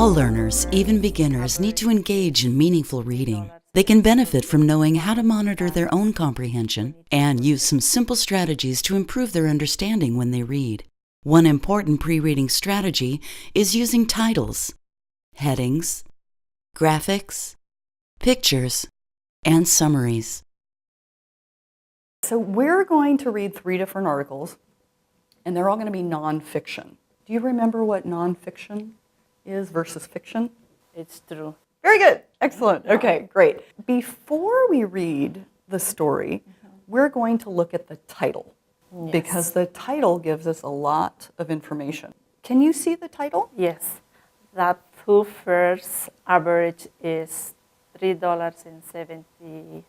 All learners, even beginners, need to engage in meaningful reading. They can benefit from knowing how to monitor their own comprehension and use some simple strategies to improve their understanding when they read. One important pre-reading strategy is using titles, headings, graphics, pictures, and summaries. So we're going to read 3 different articles, and they're all going to be nonfiction. Do you remember what nonfiction is versus fiction? It's true. Very good. Excellent. Okay, great. Before we read the story, we're going to look at the title, because the title gives us a lot of information. Can you see the title? Yes. That two first average is $3.70.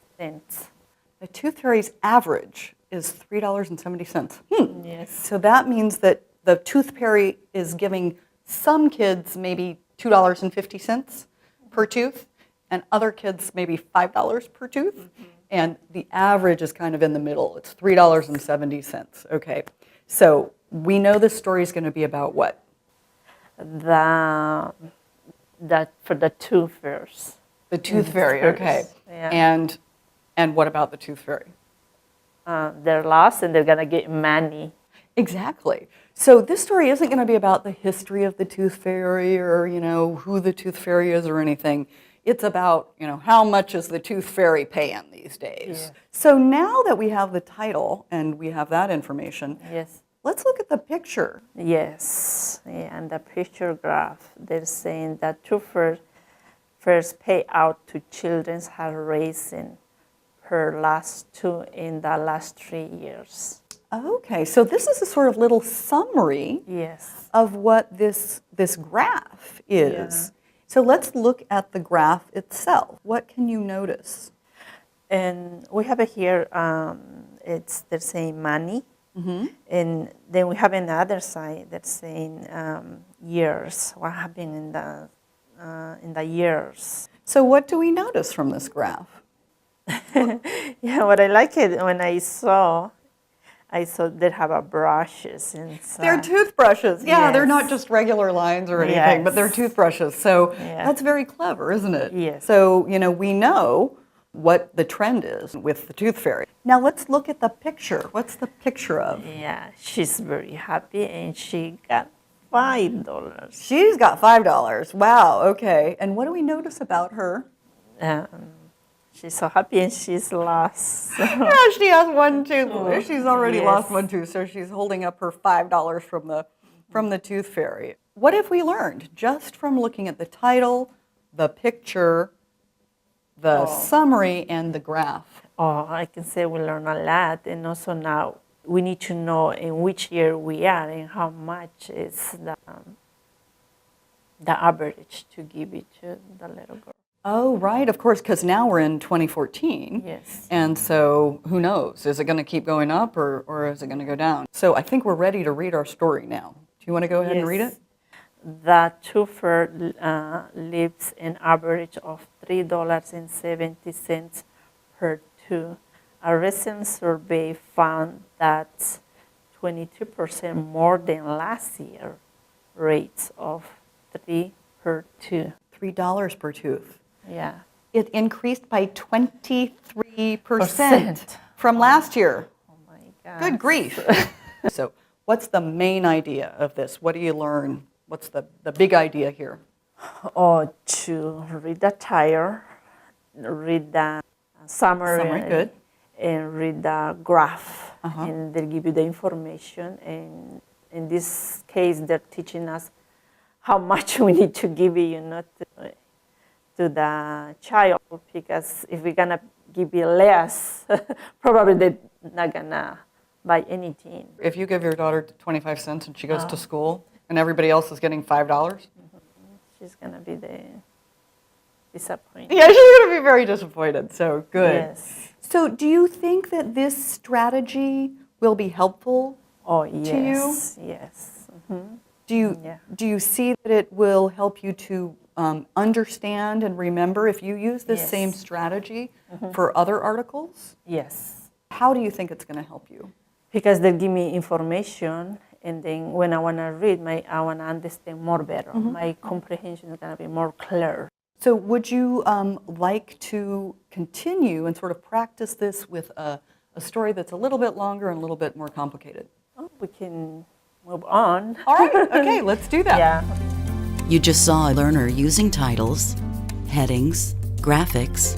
The Tooth Fairy's average is $3.70. Yes. So that means that the Tooth Fairy is giving some kids maybe $2.50 per tooth, and other kids maybe $5 per tooth, and the average is kind of in the middle. It's $3.70. Okay, so we know this story is going to be about what? That for the two first. The Tooth Fairy. Okay, Yeah. and what about the Tooth Fairy? They're lost and they're gonna get money. Exactly. So this story isn't going to be about the history of the Tooth Fairy or, who the Tooth Fairy is or anything. It's about, how much is the Tooth Fairy paying these days? Yeah. So now that we have the title and we have that information, Yes. let's look at the picture. Yes. Yeah, and the picture graph, they're saying that two first payout to children have raised per last two in the last 3 years. Okay, so this is a sort of little summary Yes. of what this graph is. Yeah. So let's look at the graph itself. What can you notice? And we have it here, they're saying money. And then we have another side that's saying years, what happened in the years. So what do we notice from this graph? Yeah, what I like it when I saw they have brushes inside. They're toothbrushes. Yeah, they're not Yes. just regular lines or anything, but they're Yes. toothbrushes. So Yeah. that's very clever, isn't it? Yes. So, we know what the trend is with the Tooth Fairy. Now let's look at the picture. What's the picture of? Yeah, she's very happy and she got $5. She's got $5. Wow, okay. And what do we notice about her? She's so happy and she's lost. Yeah, she has one tooth. She's already Yes. lost one tooth, so she's holding up her $5 from the Tooth Fairy. What have we learned just from looking at the title, the picture, the summary, and the graph? Oh, I can say we learn a lot, and also now we need to know in which year we are and how much is the average to give it to the little girl. Oh, right, of course, because now we're in 2014. Yes. And so who knows? Is it going to keep going up or is it going to go down? So I think we're ready to read our story now. Do you want to go ahead and read it? The twofer lives an average of $3.70 per tooth. A recent survey found that 22% more than last year rates of $3 per tooth. $3 per tooth. Yeah. It increased by 23% from last year. Oh my God. Good grief. So what's the main idea of this? What do you learn? What's the big idea here? Oh, to read the title, read the summary, Good. and read the graph, and they'll give you the information. And in this case, they're teaching us how much we need to give you, to the child, because if we're gonna give you less, probably they're not gonna buy anything. If you give your daughter 25 cents and she goes to school and everybody else is getting $5, She's gonna be disappointed. yeah, she's going to be very disappointed. So good. Yes. So do you think that this strategy will be helpful? Oh yes. Yes. Do you see that it will help you to understand and remember if you use this same strategy for other articles? Yes. How do you think it's going to help you? Because they give me information And then when I want to read, I want to understand more better. My comprehension is going to be more clear. So would you like to continue and sort of practice this with a story that's a little bit longer and a little bit more complicated? Oh, we can move on. All right, okay, let's do that. Yeah. You just saw a learner using titles, headings, graphics,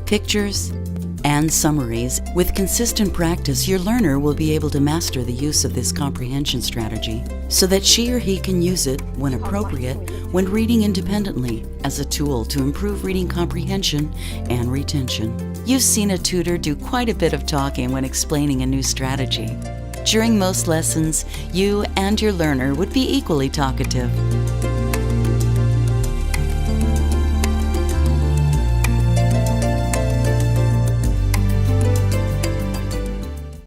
pictures, and summaries. With consistent practice, your learner will be able to master the use of this comprehension strategy so that she or he can use it, when appropriate, when reading independently as a tool to improve reading comprehension and retention. You've seen a tutor do quite a bit of talking when explaining a new strategy. During most lessons, you and your learner would be equally talkative.